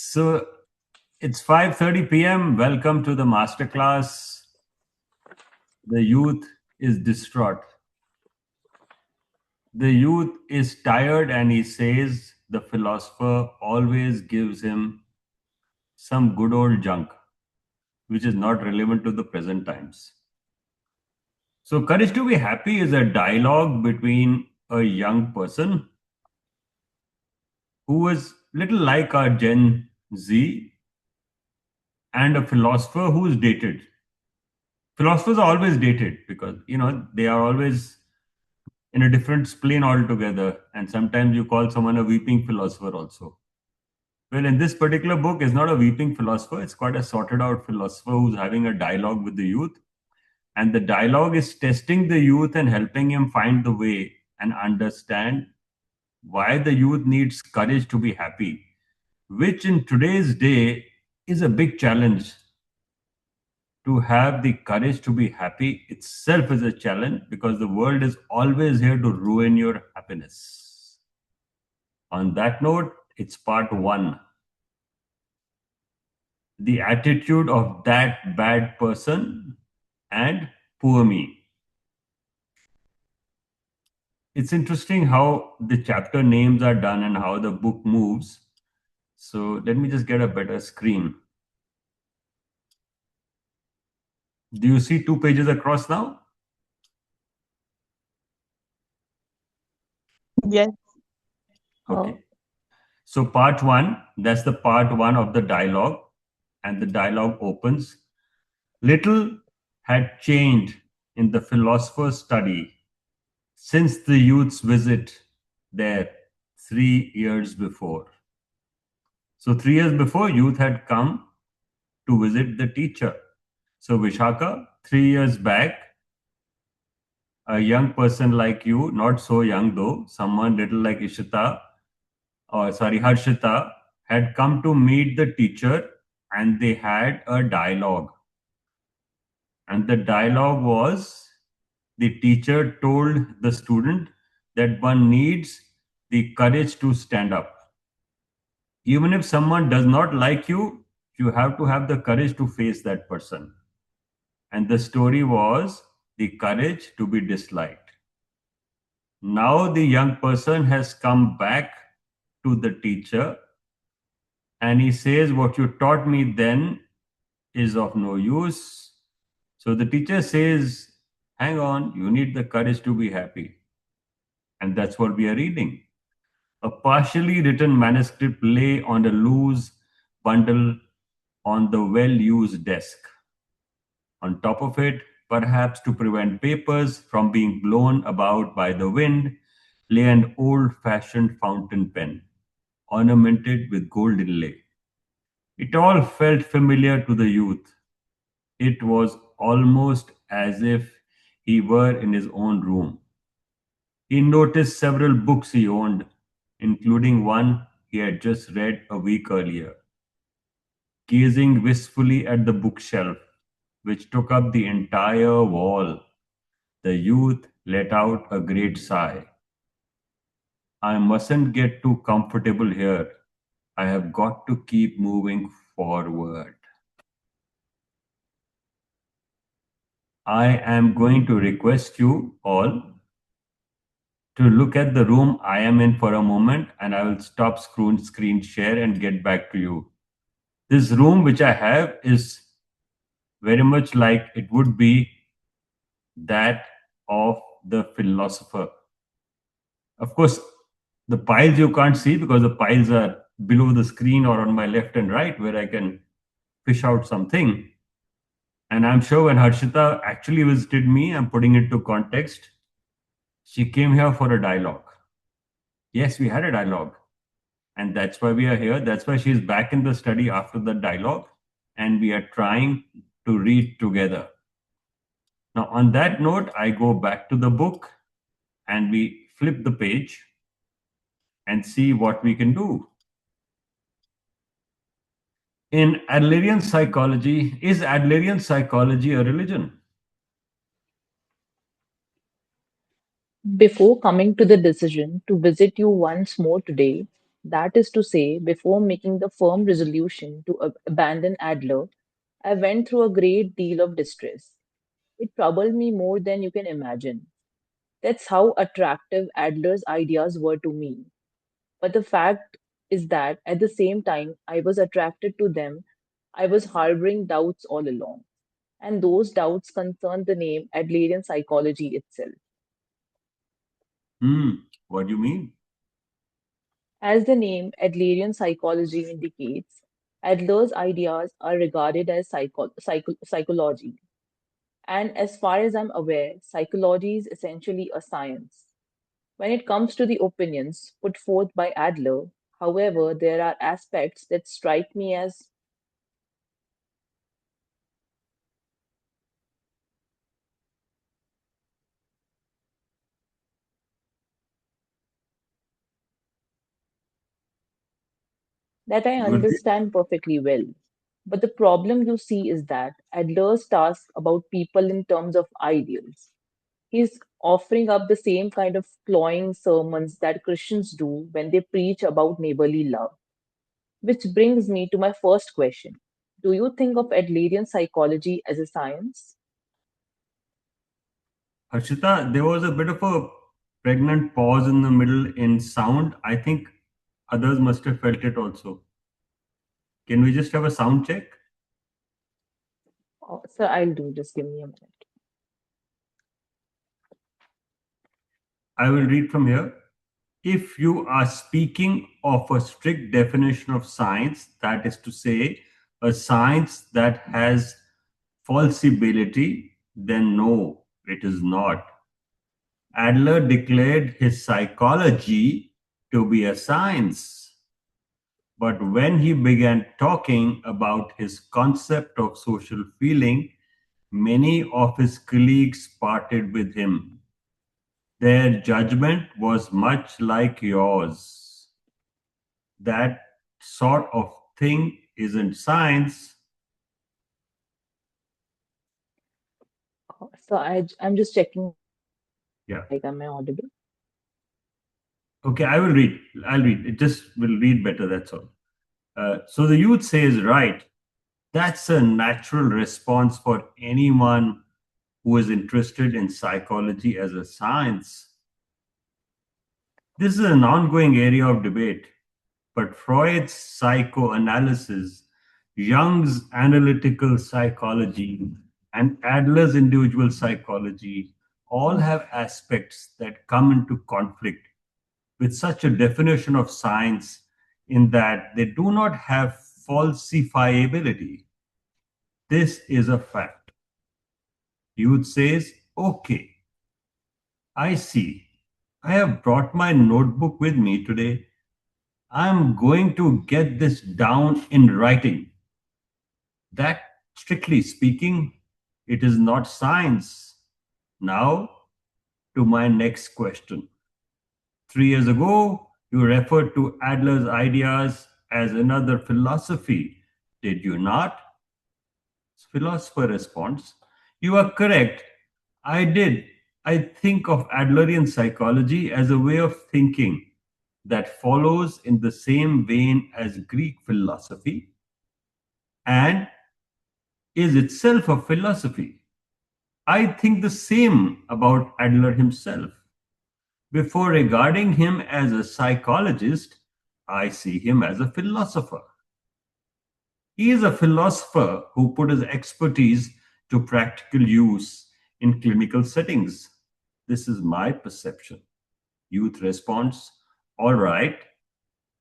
So it's 5:30 p.m. Welcome to the masterclass. The youth is distraught. The youth is tired and he says the philosopher always gives him some good old junk which is not relevant to the present times. So courage to be happy is a dialogue between a young person who is little like our Gen Z and a philosopher who is dated. Philosophers are always dated because they are always in a different plane altogether, and sometimes you call someone a weeping philosopher also. Well, in this particular book, it's not a weeping philosopher, it's quite a sorted out philosopher who's having a dialogue with the youth, and the dialogue is testing the youth and helping him find the way and understand why the youth needs courage to be happy, which in today's day is a big challenge. To have the courage to be happy itself is a challenge because the world is always here to ruin your happiness. On that note, it's part one, the attitude of that bad person and poor me. It's interesting how the chapter names are done and how the book moves. So let me just get a better screen. Do you see 2 pages across now? Yes. Okay. Oh, So part one, that's the part one of the dialogue, and the dialogue opens. Little had changed in the philosopher's study since the youth's visit there 3 years before. So 3 years before, youth had come to visit the teacher. So Vishaka, 3 years back, a young person like you, not so young though, someone little like Harshita, had come to meet the teacher and they had a dialogue. And the dialogue was the teacher told the student that one needs the courage to stand up. Even if someone does not like you have to have the courage to face that person. And the story was the courage to be disliked. Now the young person has come back to the teacher and he says, what you taught me then is of no use. So the teacher says, hang on, you need the courage to be happy. And that's what we are reading. A partially written manuscript lay on a loose bundle on the well used desk. On top of it, perhaps to prevent papers from being blown about by the wind, lay an old fashioned fountain pen, ornamented with gold inlay. It all felt familiar to the youth. It was almost as if he were in his own room. He noticed several books he owned, including one he had just read a week earlier. Gazing wistfully at the bookshelf, which took up the entire wall, the youth let out a great sigh. I mustn't get too comfortable here. I have got to keep moving forward. I am going to request you all to look at the room I am in for a moment and I will stop screen share and get back to you. This room which I have is very much like it would be that of the philosopher. Of course, the piles you can't see because the piles are below the screen or on my left and right where I can fish out something. And I'm sure when Harshita actually visited me, I'm putting it to context, she came here for a dialogue. Yes, we had a dialogue. And that's why we are here. That's why she's back in the study after the dialogue. And we are trying to read together. Now, on that note, I go back to the book and we flip the page and see what we can do. In Adlerian psychology, is Adlerian psychology a religion? before coming to the decision to visit you once more today, That is to say, before making the firm resolution to abandon Adler, I went through a great deal of distress. It troubled me more than you can imagine. That's how attractive Adler's ideas were to me. But the fact is that at the same time I was attracted to them, I was harboring doubts all along. And those doubts concerned the name Adlerian psychology itself. Hmm, what do you mean? As the name Adlerian psychology indicates, Adler's ideas are regarded as psychology. And as far as I'm aware, psychology is essentially a science. When it comes to the opinions put forth by Adler, however, there are aspects that strike me as that I Good. understand perfectly well. But the problem you see is that Adler's task about people in terms of ideals. He's offering up the same kind of cloying sermons that Christians do when they preach about neighborly love. Which brings me to my first question. Do you think of Adlerian psychology as a science? Harshita, there was a bit of a pregnant pause in the middle in sound. I think others must have felt it also. Can we just have a sound check? Oh, sir, I'll do. Just give me a minute. I will read from here. If you are speaking of a strict definition of science, that is to say, a science that has falsibility, then no, it is not. Adler declared his psychology to be a science. But when he began talking about his concept of social feeling, many of his colleagues parted with him. Their judgment was much like yours. That sort of thing isn't science. So I'm just checking, like, am I audible? Yeah. Okay, I will read. I'll read. It just will read better, that's all. So the youth says, right, that's a natural response for anyone who is interested in psychology as a science. This is an ongoing area of debate, but Freud's psychoanalysis, Jung's analytical psychology, and Adler's individual psychology all have aspects that come into conflict with such a definition of science in that they do not have falsifiability. This is a fact. Youth says, okay, I see. I have brought my notebook with me today. I'm going to get this down in writing. That, strictly speaking, it is not science. Now, to my next question. 3 years ago, you referred to Adler's ideas as another philosophy, did you not? Philosopher responds, you are correct. I did. I think of Adlerian psychology as a way of thinking that follows in the same vein as Greek philosophy and is itself a philosophy. I think the same about Adler himself. Before regarding him as a psychologist, I see him as a philosopher. He is a philosopher who put his expertise to practical use in clinical settings. This is my perception. Youth response, all right.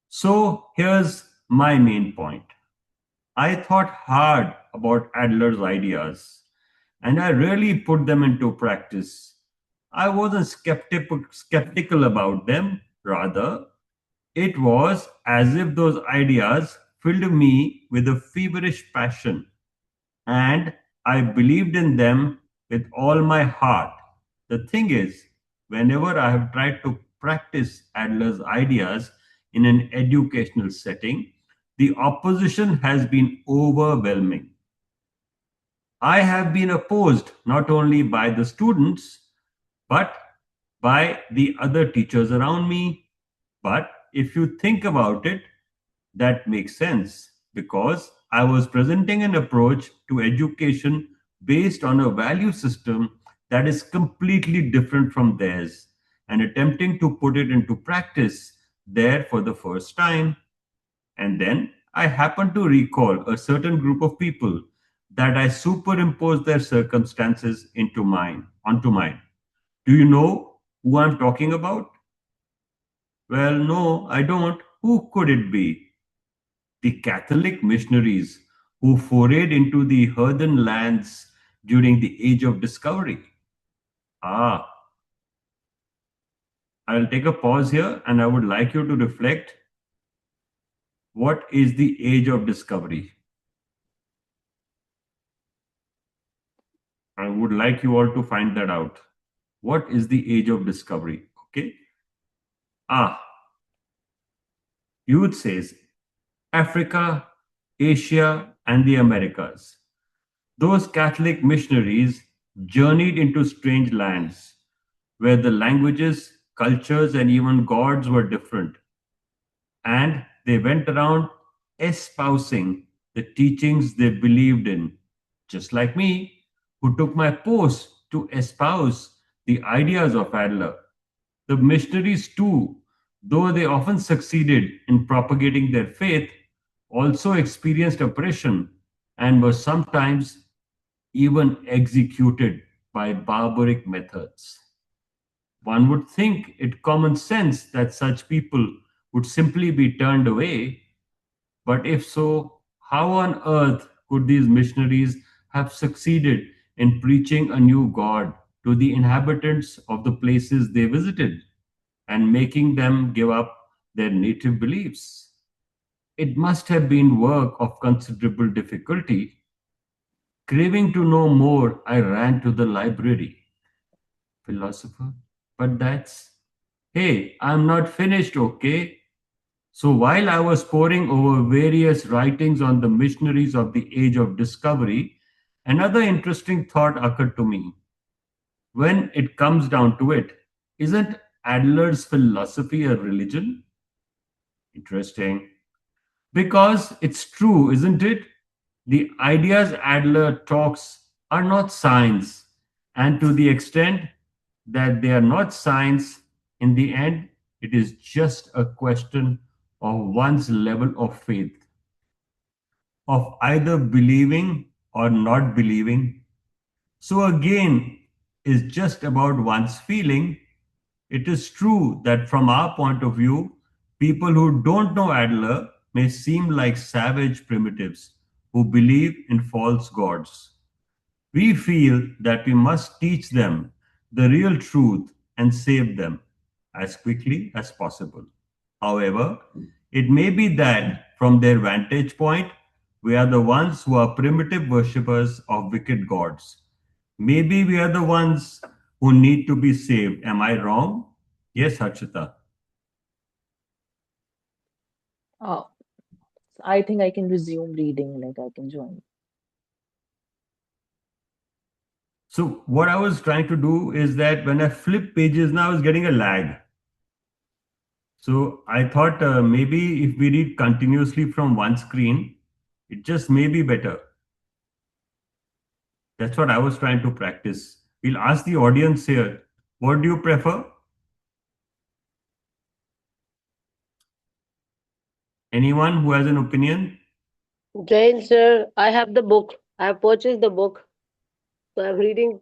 So here's my main point. I thought hard about Adler's ideas and I really put them into practice. I wasn't skeptical about them, rather, it was as if those ideas filled me with a feverish passion, and I believed in them with all my heart. The thing is, whenever I have tried to practice Adler's ideas in an educational setting, the opposition has been overwhelming. I have been opposed not only by the students, but by the other teachers around me. But if you think about it, that makes sense because I was presenting an approach to education based on a value system that is completely different from theirs and attempting to put it into practice there for the first time. And then I happened to recall a certain group of people that I superimposed their circumstances onto mine. Do you know who I'm talking about? Well, no, I don't. Who could it be? The Catholic missionaries who forayed into the heathen lands during the Age of Discovery. Ah, I'll take a pause here and I would like you to reflect, what is the Age of Discovery? I would like you all to find that out. What is the Age of Discovery? Okay. Ah, Youth says Africa, Asia, and the Americas. Those Catholic missionaries journeyed into strange lands where the languages, cultures, and even gods were different. And they went around espousing the teachings they believed in, just like me, who took my post to espouse the ideas of Adler. The missionaries, too, though they often succeeded in propagating their faith, also experienced oppression and were sometimes even executed by barbaric methods. One would think it common sense that such people would simply be turned away, but if so, how on earth could these missionaries have succeeded in preaching a new God to the inhabitants of the places they visited and making them give up their native beliefs? It must have been work of considerable difficulty. Craving to know more, I ran to the library. Philosopher, but that's, hey, I'm not finished, okay? So while I was poring over various writings on the missionaries of the Age of Discovery, another interesting thought occurred to me. When it comes down to it, isn't Adler's philosophy a religion? Interesting. Because it's true, isn't it? The ideas Adler talks are not science, and to the extent that they are not science, in the end, it is just a question of one's level of faith, of either believing or not believing. So, again, is just about one's feeling. It is true that from our point of view, people who don't know Adler may seem like savage primitives who believe in false gods. We feel that we must teach them the real truth and save them as quickly as possible. However, it may be that from their vantage point, we are the ones who are primitive worshippers of wicked gods. Maybe we are the ones who need to be saved. Am I wrong? Yes, Harshita. Oh, I think I can resume reading, like I can join. So, what I was trying to do is that when I flip pages now, I was getting a lag. So, I thought maybe if we read continuously from one screen, it just may be better. That's what I was trying to practice. We'll ask the audience here, what do you prefer? Anyone who has an opinion? Jain, sir, I have the book. I have purchased the book. So I'm reading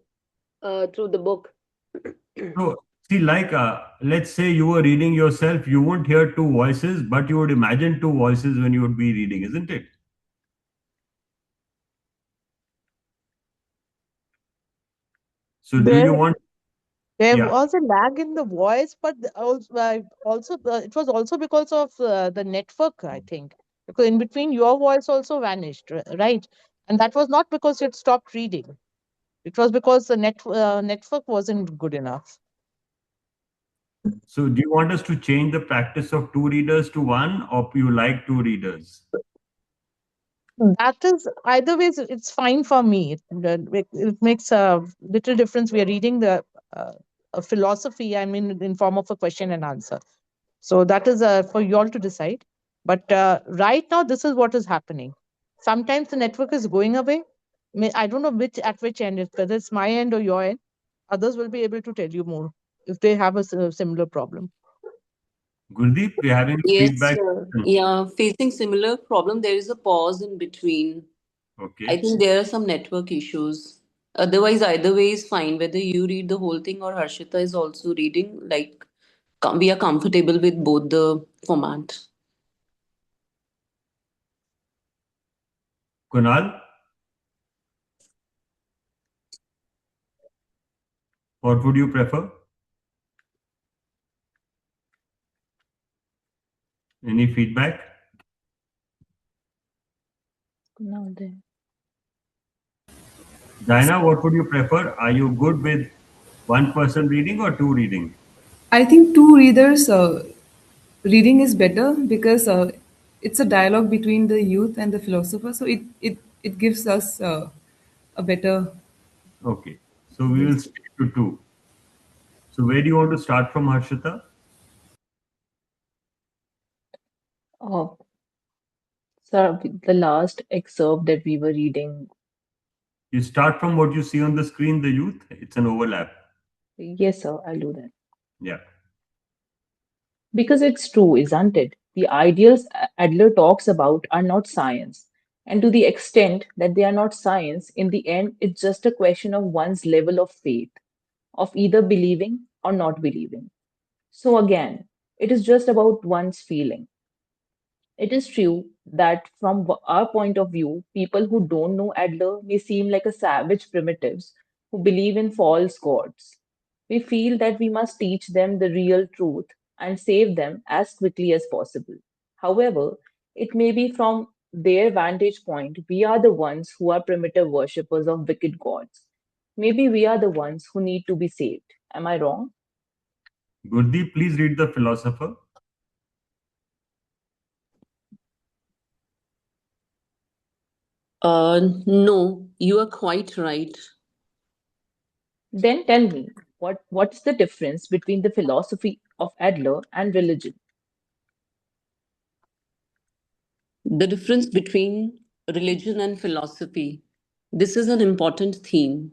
through the book. So, see, like, let's say you were reading yourself, you won't hear two voices, but you would imagine two voices when you would be reading, isn't it? So, do There, you want, there yeah. was a lag in the voice, but it was also because of the network, I think. Because in between, your voice also vanished, right? And that was not because you'd stopped reading. It was because the network wasn't good enough. So, do you want us to change the practice of two readers to one, or you like two readers? That is either ways, it's fine for me. It makes a little difference. We are reading the a philosophy, I mean, in form of a question and answer. So that is for you all to decide. But right now, this is what is happening. Sometimes the network is going away. I don't know which at which end, whether it's my end or your end. Others will be able to tell you more if they have a similar problem. Gurdeep, do you have any Yes, feedback? yeah, facing similar problem, there is a pause in between. I Okay. think there are some network issues. Otherwise, either way is fine. Whether you read the whole thing or Harshita is also reading, like we are comfortable with both the format. Kunal, what would you prefer? Any feedback? Now then. Diana, what would you prefer? Are you good with one person reading or two reading? I think two readers reading is better because it's a dialogue between the youth and the philosopher. So it gives us a better. Okay. So we will Yes. stick to two. So where do you want to start from, Harshita? Oh, sir, the last excerpt that we were reading. You start from what you see on the screen, the youth. It's an overlap. Yes, sir, I'll do that. Yeah. Because it's true, isn't it? The ideals Adler talks about are not science. And to the extent that they are not science, in the end, it's just a question of one's level of faith, of either believing or not believing. So again, it is just about one's feeling. It is true that from our point of view, people who don't know Adler may seem like a savage primitives who believe in false gods. We feel that we must teach them the real truth and save them as quickly as possible. However, it may be from their vantage point, we are the ones who are primitive worshippers of wicked gods. Maybe we are the ones who need to be saved. Am I wrong? Gurdeep, please read the philosopher. No, you are quite right. Then tell me, what's the difference between the philosophy of Adler and religion? The difference between religion and philosophy. This is an important theme.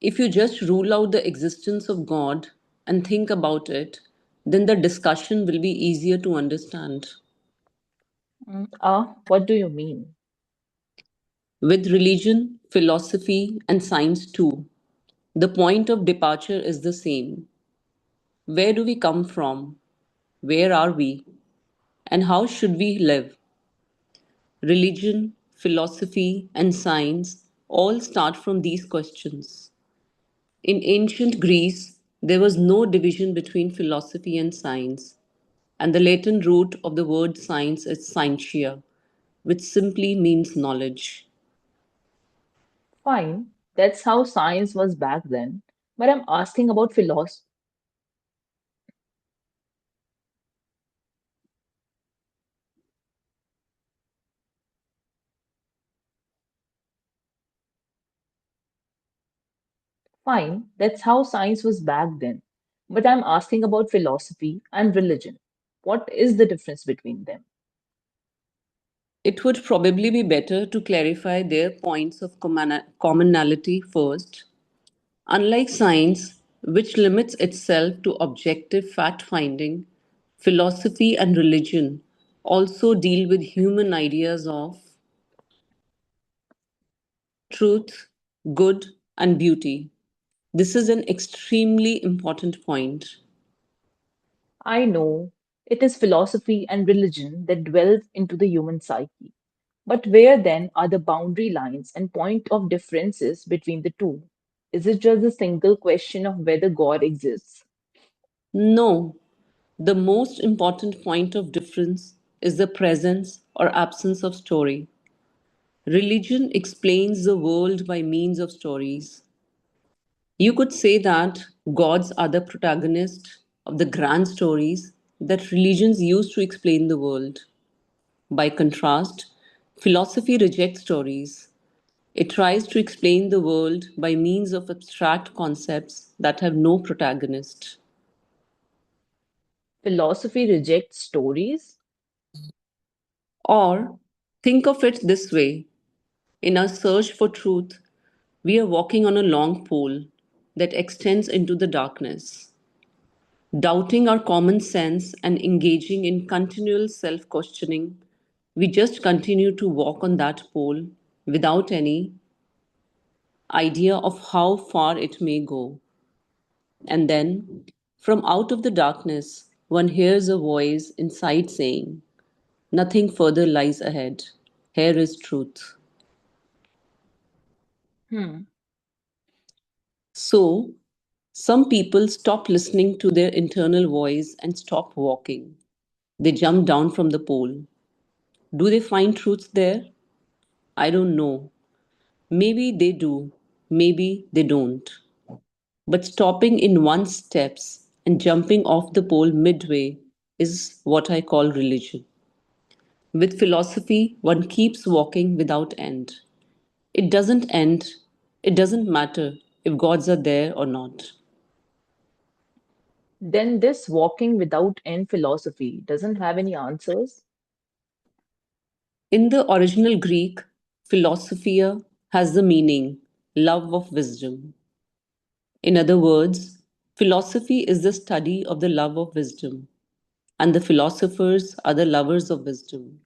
If you just rule out the existence of God and think about it, then the discussion will be easier to understand. What do you mean? With religion, philosophy, and science too, the point of departure is the same. Where do we come from? Where are we? And how should we live? Religion, philosophy, and science all start from these questions. In ancient Greece, there was no division between philosophy and science, and the Latin root of the word science is scientia, which simply means knowledge. Fine, that's how science was back then. But I'm asking about philosophy. Fine, that's how science was back then. But I'm asking about philosophy and religion. What is the difference between them? It would probably be better to clarify their points of commonality first. Unlike science, which limits itself to objective fact finding, philosophy and religion also deal with human ideas of truth, good, and beauty. This is an extremely important point. I know it is philosophy and religion that delve into the human psyche. But where then are the boundary lines and point of differences between the two? Is it just a single question of whether God exists? No, the most important point of difference is the presence or absence of story. Religion explains the world by means of stories. You could say that gods are the protagonist of the grand stories that religions use to explain the world. By contrast, philosophy rejects stories. It tries to explain the world by means of abstract concepts that have no protagonist. Philosophy rejects stories? Or think of it this way: in our search for truth, we are walking on a long pole that extends into the darkness. Doubting our common sense and engaging in continual self questioning, we just continue to walk on that pole without any idea of how far it may go. And then, from out of the darkness, one hears a voice inside saying, "Nothing further lies ahead. Here is truth." Hmm. So, some people stop listening to their internal voice and stop walking. They jump down from the pole. Do they find truth there? I don't know. Maybe they do, maybe they don't. But stopping in one's steps and jumping off the pole midway is what I call religion. With philosophy, one keeps walking without end. It doesn't end, it doesn't matter if gods are there or not. Then this walking without end philosophy doesn't have any answers? In the original Greek, philosophia has the meaning love of wisdom. In other words, philosophy is the study of the love of wisdom, and the philosophers are the lovers of wisdom.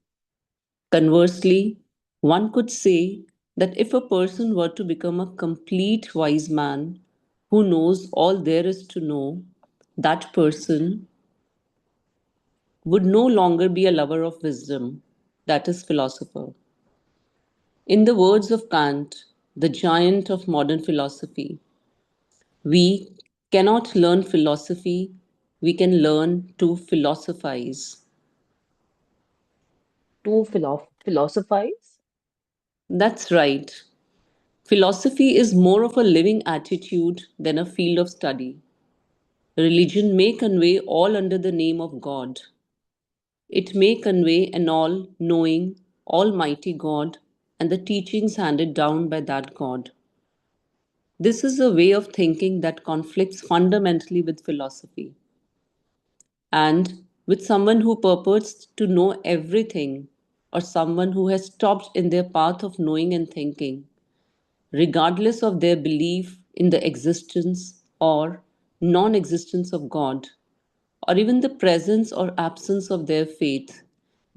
Conversely, one could say that if a person were to become a complete wise man who knows all there is to know, that person would no longer be a lover of wisdom, that is, philosopher. In the words of Kant, the giant of modern philosophy, we cannot learn philosophy, we can learn to philosophize. To philosophize? That's right. Philosophy is more of a living attitude than a field of study. Religion may convey all under the name of God. It may convey an all knowing, almighty God and the teachings handed down by that God. This is a way of thinking that conflicts fundamentally with philosophy. And with someone who purports to know everything, or someone who has stopped in their path of knowing and thinking, regardless of their belief in the existence or non existence of God, or even the presence or absence of their faith,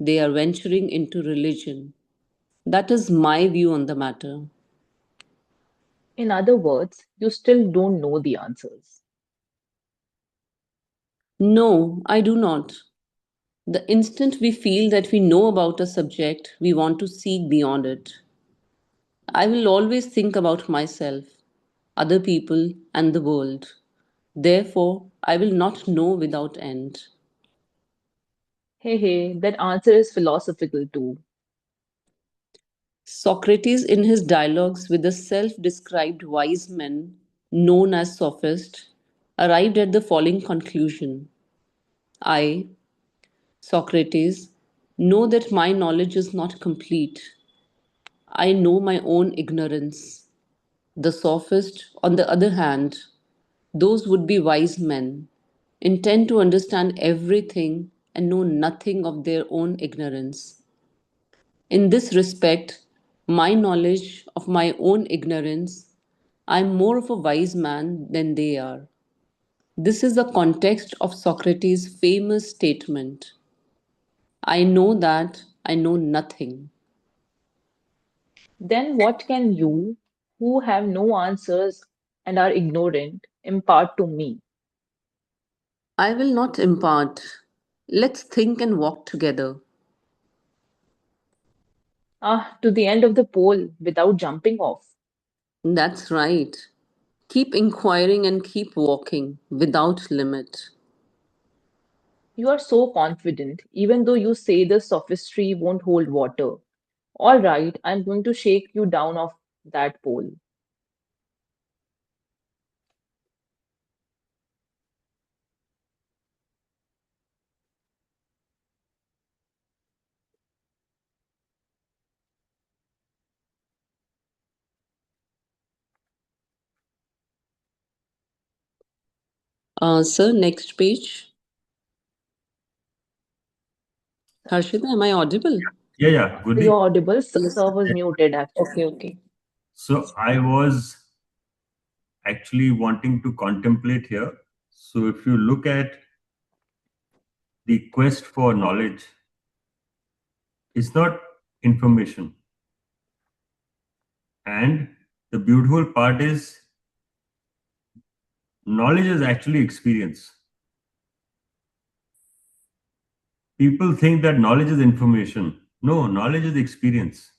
they are venturing into religion. That is my view on the matter. In other words, you still don't know the answers. No, I do not. The instant we feel that we know about a subject, we want to seek beyond it. I will always think about myself, other people, and the world. Therefore, I will not know without end. Hey, hey, that answer is philosophical too. Socrates, in his dialogues with the self described wise men known as sophists, arrived at the following conclusion: I, Socrates, know that my knowledge is not complete. I know my own ignorance. The sophist, on the other hand, those would be wise men, intend to understand everything and know nothing of their own ignorance. In this respect, my knowledge of my own ignorance, I am more of a wise man than they are. This is the context of Socrates' famous statement: I know that I know nothing. Then what can you, who have no answers and are ignorant, impart to me? I will not impart. Let's think and walk together. Ah, to the end of the pole without jumping off. That's right. Keep inquiring and keep walking without limit. You are so confident, even though you say the sophistry won't hold water. All right, I'm going to shake you down off that pole. Sir, next page. Harshita, am I audible? Yeah, yeah, You're Goody. audible. Yes. Sir was muted Okay, actually. okay. So I was actually wanting to contemplate here. So if you look at the quest for knowledge, it's not information. And the beautiful part is knowledge is actually experience. People think that knowledge is information. No, knowledge is experience.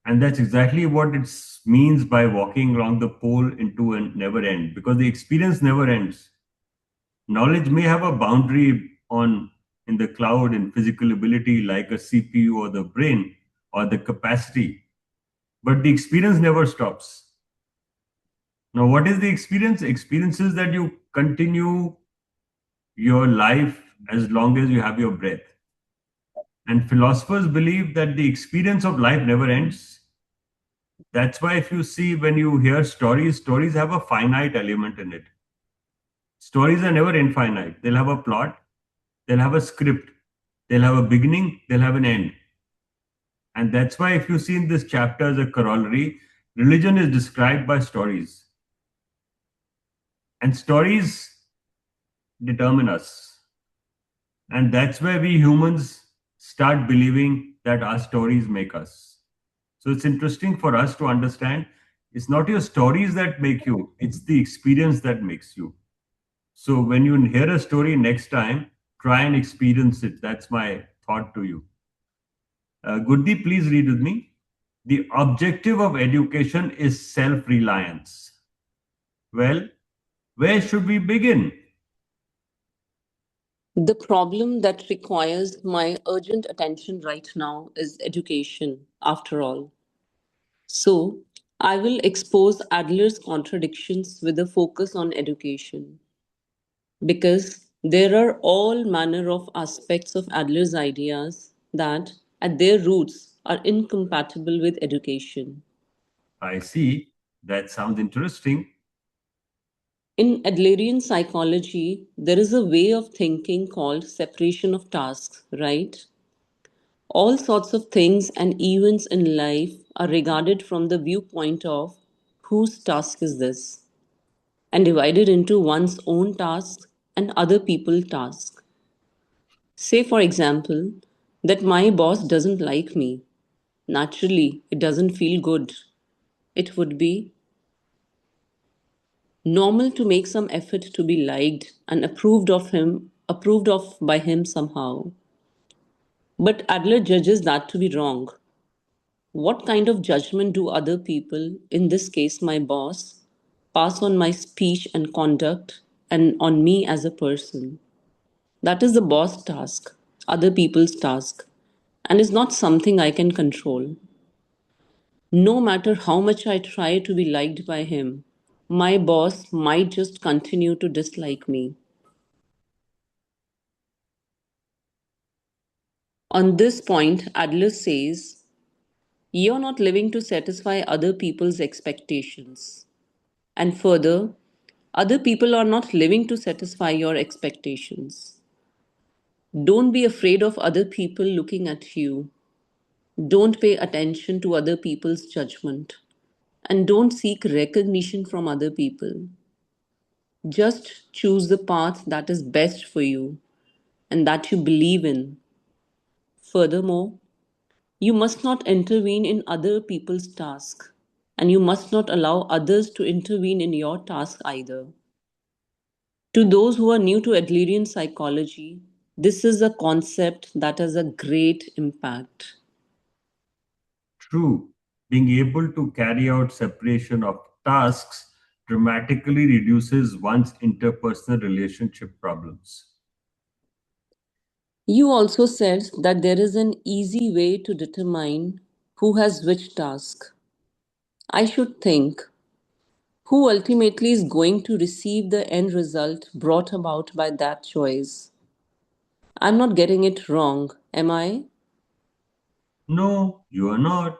And that's exactly what it means by walking along the pole into a never end, because the experience never ends. Knowledge may have a boundary on in the cloud in physical ability like a CPU or the brain or the capacity, but the experience never stops. Now, what is the experience? Experience is that you continue your life as long as you have your breath. And philosophers believe that the experience of life never ends. That's why, if you see, when you hear stories, stories have a finite element in it. Stories are never infinite. They'll have a plot, they'll have a script, they'll have a beginning, they'll have an end. And that's why, if you see in this chapter as a corollary, religion is described by stories. And stories determine us. And that's where we humans start believing that our stories make us. So it's interesting for us to understand it's not your stories that make you, it's the experience that makes you. So when you hear a story next time, try and experience it. That's my thought to you. Gurdeep, please read with me. The objective of education is self reliance. Well, where should we begin? The problem that requires my urgent attention right now is education, after all. So, I will expose Adler's contradictions with a focus on education. Because there are all manner of aspects of Adler's ideas that, at their roots, are incompatible with education. I see. That sounds interesting. In Adlerian psychology, there is a way of thinking called separation of tasks, right? All sorts of things and events in life are regarded from the viewpoint of whose task is this, and divided into one's own task and other people's task. Say, for example, that my boss doesn't like me. Naturally, it doesn't feel good. It would be normal to make some effort to be liked and approved of by him somehow. But Adler judges that to be wrong. What kind of judgment do other people, in this case my boss, pass on my speech and conduct and on me as a person? That is the boss task, other people's task, and is not something I can control. No matter how much I try to be liked by him, my boss might just continue to dislike me. On this point, Adler says, you're not living to satisfy other people's expectations. And further, other people are not living to satisfy your expectations. Don't be afraid of other people looking at you. Don't pay attention to other people's judgment. And don't seek recognition from other people. Just choose the path that is best for you and that you believe in. Furthermore, you must not intervene in other people's tasks, and you must not allow others to intervene in your task either. To those who are new to Adlerian psychology, this is a concept that has a great impact. True, being able to carry out separation of tasks dramatically reduces one's interpersonal relationship problems. You also said that there is an easy way to determine who has which task. I should think who ultimately is going to receive the end result brought about by that choice. I'm not getting it wrong, am I? No, you are not.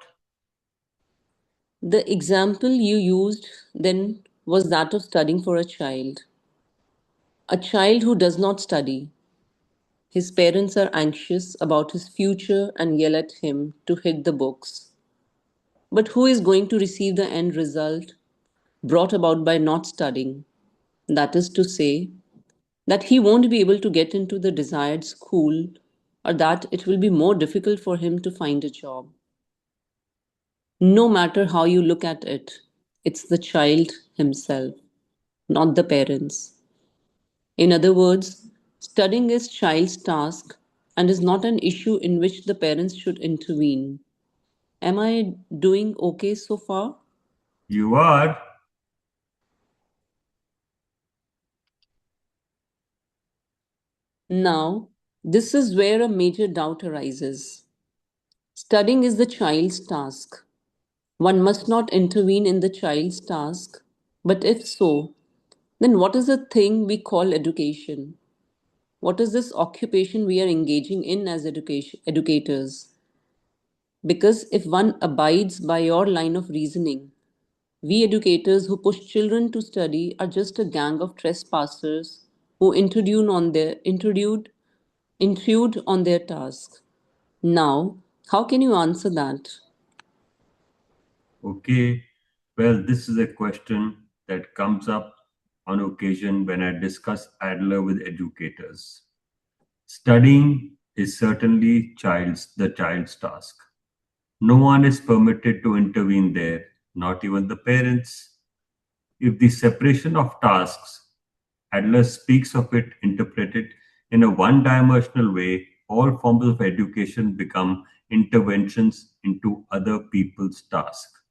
The example you used then was that of studying for a child. A child who does not study. His parents are anxious about his future and yell at him to hit the books. But who is going to receive the end result brought about by not studying? That is to say, that he won't be able to get into the desired school or that it will be more difficult for him to find a job. No matter how you look at it, it's the child himself, not the parents. In other words, studying is child's task and is not an issue in which the parents should intervene. Am I doing okay so far? You are. Now, this is where a major doubt arises. Studying is the child's task. One must not intervene in the child's task. But if so, then what is the thing we call education? What is this occupation we are engaging in as educators? Because if one abides by your line of reasoning, we educators who push children to study are just a gang of trespassers who intrude on their task. Now, how can you answer that? Okay. Well, this is a question that comes up on occasion when I discuss Adler with educators. Studying is certainly the child's task. No one is permitted to intervene there, not even the parents. If the separation of tasks, Adler speaks of it interpreted in a one dimensional way, all forms of education become interventions into other people's tasks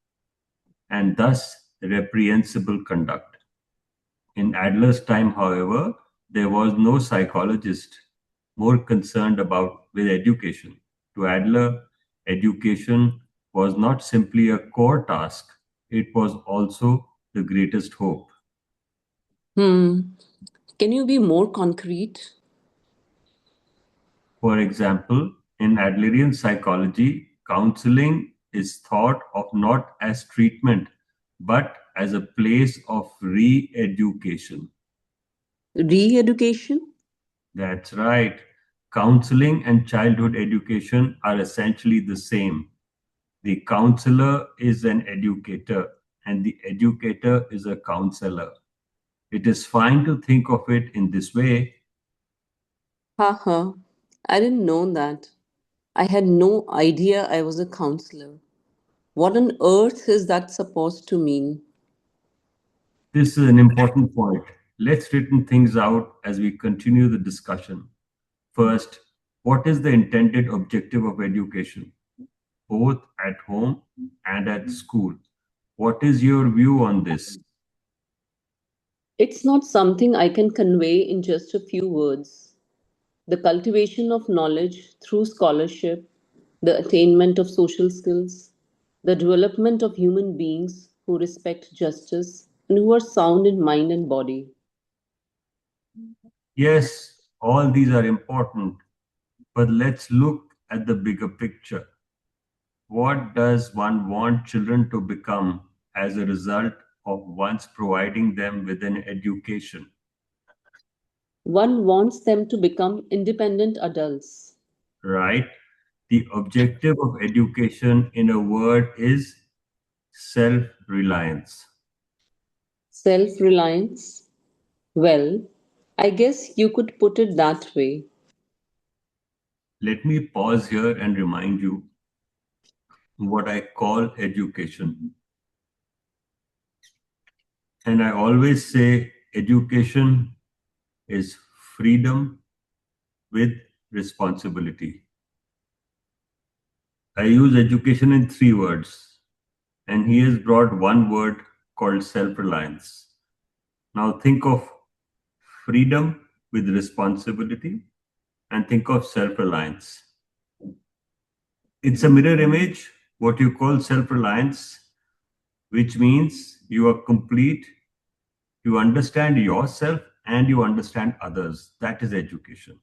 and thus reprehensible conduct. In Adler's time, however, there was no psychologist more concerned about with education. To Adler, education was not simply a core task, it was also the greatest hope. Hmm, can you be more concrete? For example, in Adlerian psychology, counseling is thought of not as treatment but as a place of re education. Re education? That's right. Counseling and childhood education are essentially the same. The counselor is an educator, and the educator is a counselor. It is fine to think of it in this way. Haha, I didn't know that. I had no idea I was a counselor. What on earth is that supposed to mean? This is an important point. Let's straighten things out as we continue the discussion. First, what is the intended objective of education, both at home and at school? What is your view on this? It's not something I can convey in just a few words. The cultivation of knowledge through scholarship, the attainment of social skills, the development of human beings who respect justice and who are sound in mind and body. Yes, all these are important, but let's look at the bigger picture. What does one want children to become as a result of once providing them with an education? One wants them to become independent adults. Right? The objective of education, in a word, is self reliance. Self reliance? Well, I guess you could put it that way. Let me pause here and remind you what I call education. And I always say education is freedom with responsibility. I use education in three words, and he has brought one word called self reliance. Now think of freedom with responsibility and think of self reliance. It's a mirror image, what you call self reliance, which means you are complete, you understand yourself, and you understand others. That is education.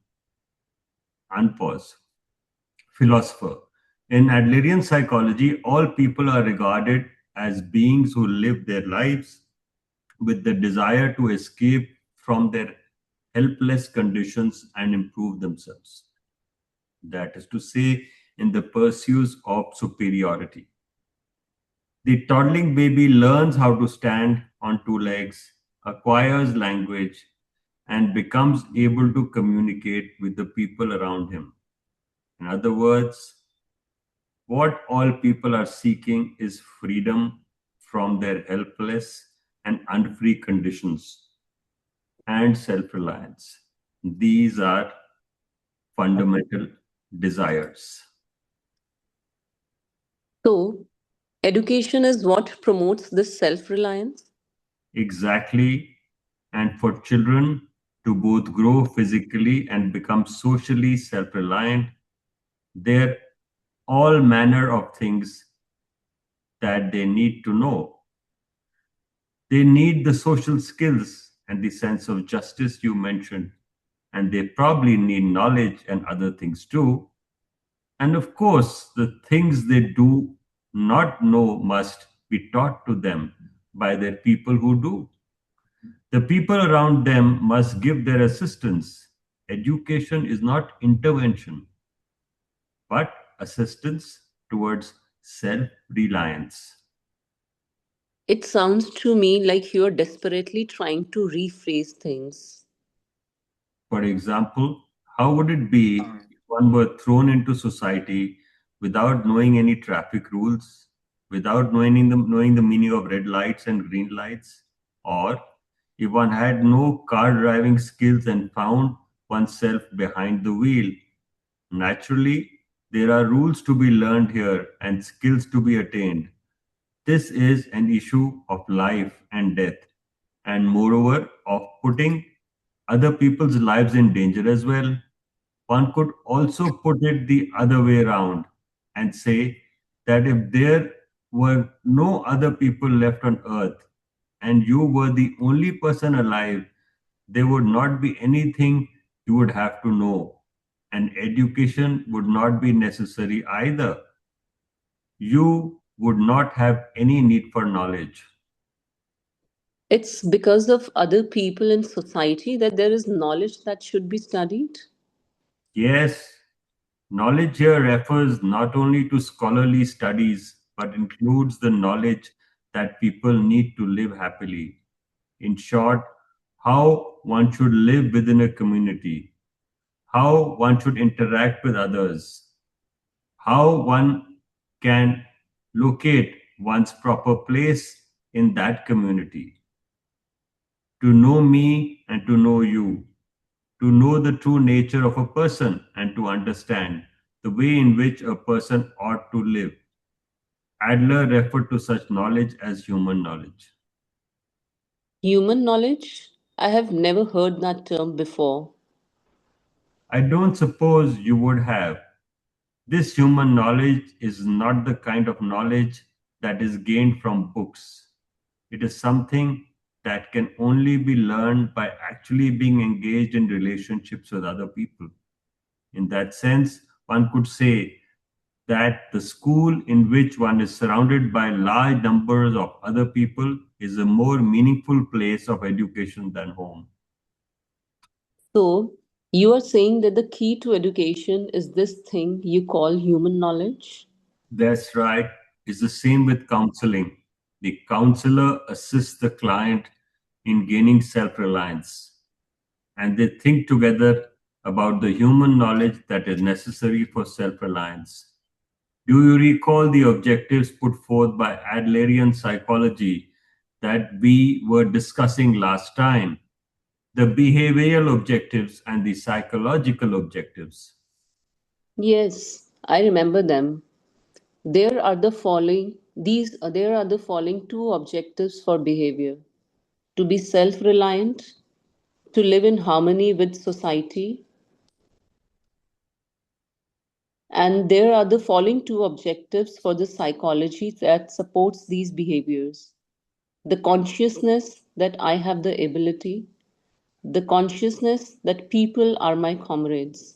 Unpause. Philosopher. In Adlerian psychology, all people are regarded as beings who live their lives with the desire to escape from their helpless conditions and improve themselves. That is to say, in the pursuit of superiority. The toddling baby learns how to stand on two legs, acquires language, and becomes able to communicate with the people around him. In other words, what all people are seeking is freedom from their helpless and unfree conditions and self reliance. These are fundamental desires. So, education is what promotes this self reliance. Exactly. And for children to both grow physically and become socially self reliant, there are all manner of things that they need to know. They need the social skills and the sense of justice you mentioned, and they probably need knowledge and other things too. And of course, the things they do not know must be taught to them by their people who do. The people around them must give their assistance. Education is not intervention, but assistance towards self reliance. It sounds to me like you're desperately trying to rephrase things. For example, how would it be if one were thrown into society without knowing any traffic rules, without knowing the meaning of red lights and green lights? Or if one had no car driving skills and found oneself behind the wheel? Naturally, there are rules to be learned here and skills to be attained. This is an issue of life and death, and moreover, of putting other people's lives in danger as well. One could also put it the other way around and say that if there were no other people left on earth and you were the only person alive, there would not be anything you would have to know, and education would not be necessary either. You would not have any need for knowledge. It's because of other people in society that there is knowledge that should be studied. Yes, knowledge here refers not only to scholarly studies, but includes the knowledge that people need to live happily. In short, how one should live within a community, how one should interact with others, how one can locate one's proper place in that community, to know me and to know you, to know the true nature of a person and to understand the way in which a person ought to live. Adler referred to such knowledge as human knowledge. Human knowledge? I have never heard that term before. I don't suppose you would have. This human knowledge is not the kind of knowledge that is gained from books. It is something that can only be learned by actually being engaged in relationships with other people. In that sense, one could say that the school in which one is surrounded by large numbers of other people is a more meaningful place of education than home. So, you are saying that the key to education is this thing you call human knowledge? That's right. It's the same with counseling. The counselor assists the client in gaining self reliance, and they think together about the human knowledge that is necessary for self reliance. Do you recall the objectives put forth by Adlerian psychology that we were discussing last time? The behavioral objectives and the psychological objectives. Yes, I remember them. There are the following two objectives for behavior: to be self-reliant, to live in harmony with society, and there are the following two objectives for the psychology that supports these behaviors: the consciousness that I have the ability, the consciousness that people are my comrades.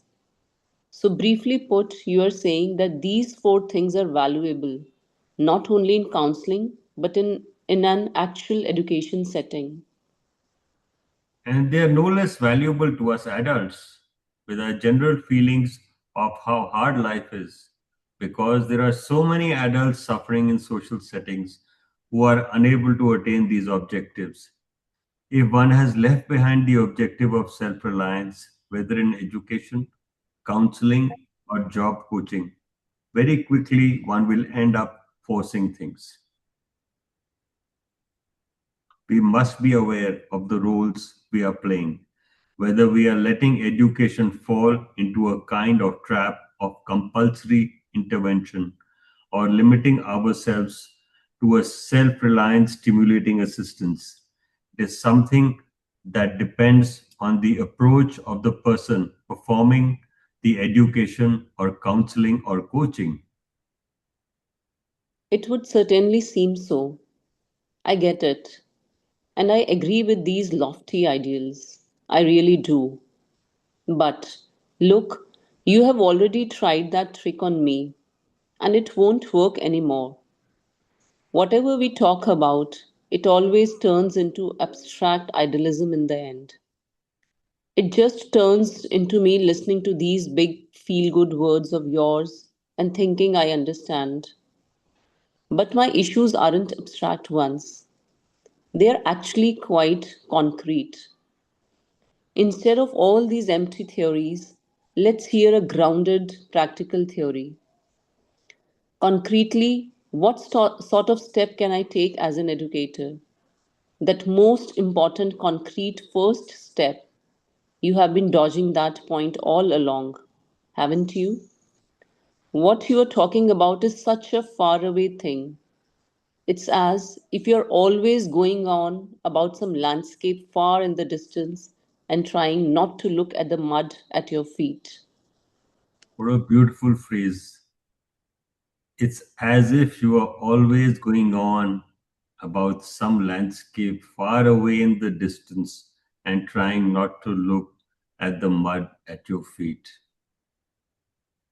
So, briefly put, you are saying that these four things are valuable, not only in counseling, but in an actual education setting. And they are no less valuable to us adults with our general feelings of how hard life is, because there are so many adults suffering in social settings who are unable to attain these objectives. If one has left behind the objective of self reliance, whether in education, counseling, or job coaching, very quickly one will end up forcing things. We must be aware of the roles we are playing, whether we are letting education fall into a kind of trap of compulsory intervention or limiting ourselves to a self reliant stimulating assistance. It is something that depends on the approach of the person performing the education or counseling or coaching. It would certainly seem so. I get it. And I agree with these lofty ideals. I really do. But look, you have already tried that trick on me, and it won't work anymore. Whatever we talk about, it always turns into abstract idealism in the end. It just turns into me listening to these big feel good words of yours and thinking I understand. But my issues aren't abstract ones, they are actually quite concrete. Instead of all these empty theories, let's hear a grounded, practical theory. Concretely, what sort of step can I take as an educator? That most important, concrete first step. You have been dodging that point all along, haven't you? What you are talking about is such a faraway thing. It's as if you're always going on about some landscape far in the distance and trying not to look at the mud at your feet. What a beautiful phrase. It's as if you are always going on about some landscape far away in the distance and trying not to look at the mud at your feet.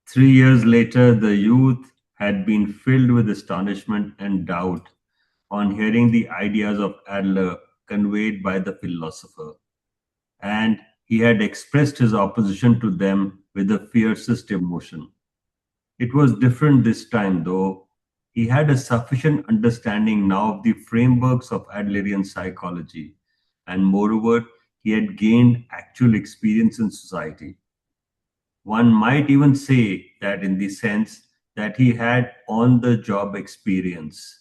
3 years later, the youth had been filled with astonishment and doubt on hearing the ideas of Adler conveyed by the philosopher, and he had expressed his opposition to them with the fiercest emotion. It was different this time, though. He had a sufficient understanding now of the frameworks of Adlerian psychology, and moreover, he had gained actual experience in society. One might even say that in the sense that he had on the job experience.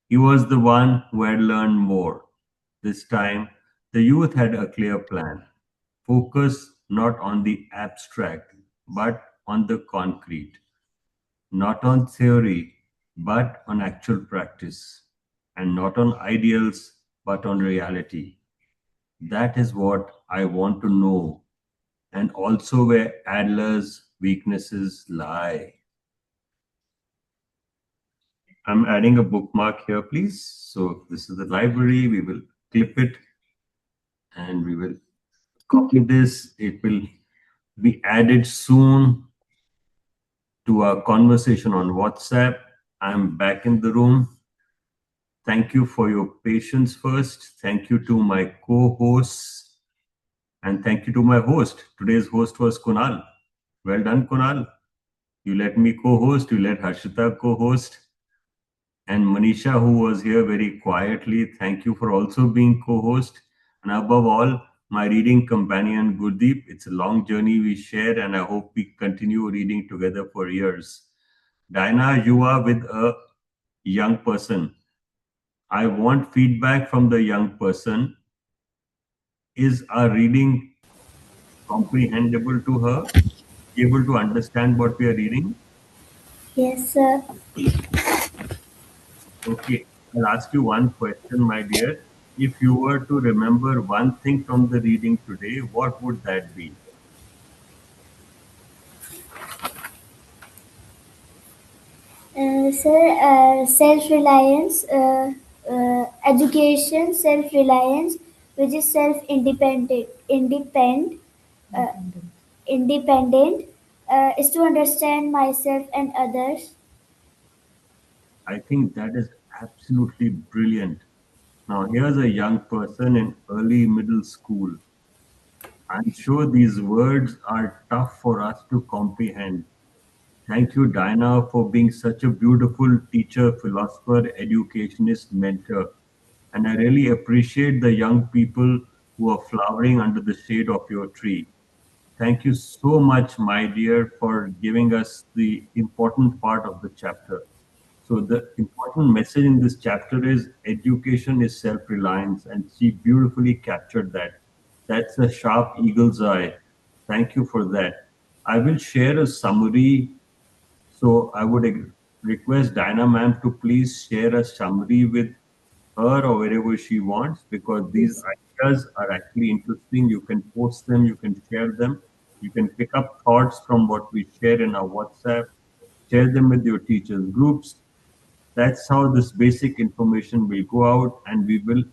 He was the one who had learned more. This time, the youth had a clear plan. Focus not on the abstract, but on the concrete. Not on theory, but on actual practice, and not on ideals, but on reality. That is what I want to know, and also where Adler's weaknesses lie. I'm adding a bookmark here, please. So, this is the library. We will clip it and we will copy this. It will be added soon to our conversation on WhatsApp. I'm back in the room. Thank you for your patience first. Thank you to my co hosts. And thank you to my host. Today's host was Kunal. Well done, Kunal. You let me co host, you let Harshita co host. And Manisha, who was here very quietly, thank you for also being co host. And above all, my reading companion, Gurdeep. It's a long journey we share, and I hope we continue reading together for years. Diana, you are with a young person. I want feedback from the young person. Is our reading comprehensible to her? Able to understand what we are reading? Yes, sir. Okay, I'll ask you one question, my dear. If you were to remember one thing from the reading today, what would that be? Sir, self-reliance, education, self-reliance, which is uh, independent, is to understand myself and others. I think that is absolutely brilliant. Now, here's a young person in early middle school. I'm sure these words are tough for us to comprehend. Thank you, Diana, for being such a beautiful teacher, philosopher, educationist, mentor. And I really appreciate the young people who are flowering under the shade of your tree. Thank you so much, my dear, for giving us the important part of the chapter. So, the important message in this chapter is education is self reliance, and she beautifully captured that. That's a sharp eagle's eye. Thank you for that. I will share a summary, so I would request Diana ma'am to please share a summary with her or wherever she wants, because these Yes. ideas are actually interesting. You can post them, you can share them, you can pick up thoughts from what we share in our WhatsApp, share them with your teachers' groups. That's how this basic information will go out, and we will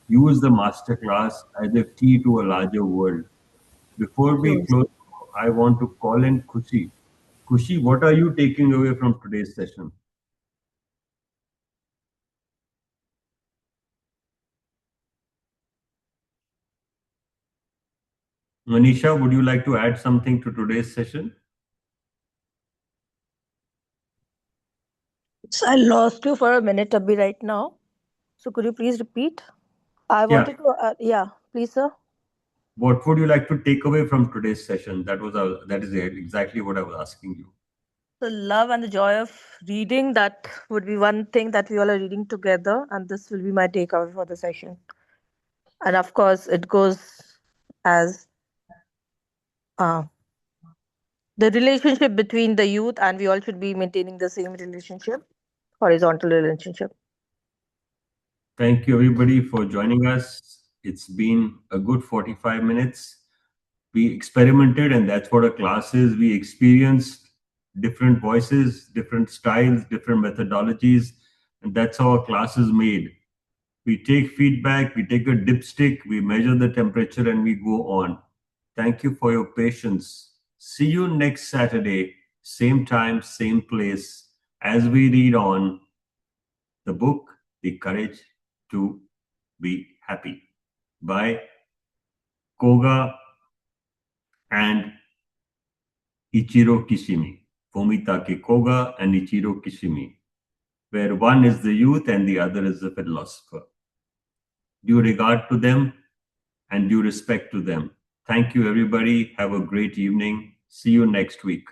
use the masterclass as a key to a larger world. Before we Sure. close, I want to call in Kushi. Kushi, what are you taking away from today's session? Manisha, would you like to add something to today's session? So I lost you for a minute, Abhi, right now. So could you please repeat? I Yeah. wanted to, yeah, please, sir. What would you like to take away from today's session? That is exactly what I was asking you. The love and the joy of reading, that would be one thing that we all are reading together, and this will be my takeaway for the session. And of course, it goes as uh, the relationship between the youth, and we all should be maintaining the same relationship, horizontal relationship. Thank you, everybody, for joining us. It's been a good 45 minutes. We experimented, and that's what a class is. We experienced different voices, different styles, different methodologies, and that's how a class is made. We take feedback, we take a dipstick, we measure the temperature, and we go on. Thank you for your patience. See you next Saturday, same time, same place, as we read on the book, The Courage to Be Happy by Koga and Ichiro Kishimi. Fumitake Koga and Ichiro Kishimi, where one is the youth and the other is the philosopher. Due regard to them and due respect to them. Thank you, everybody. Have a great evening. See you next week.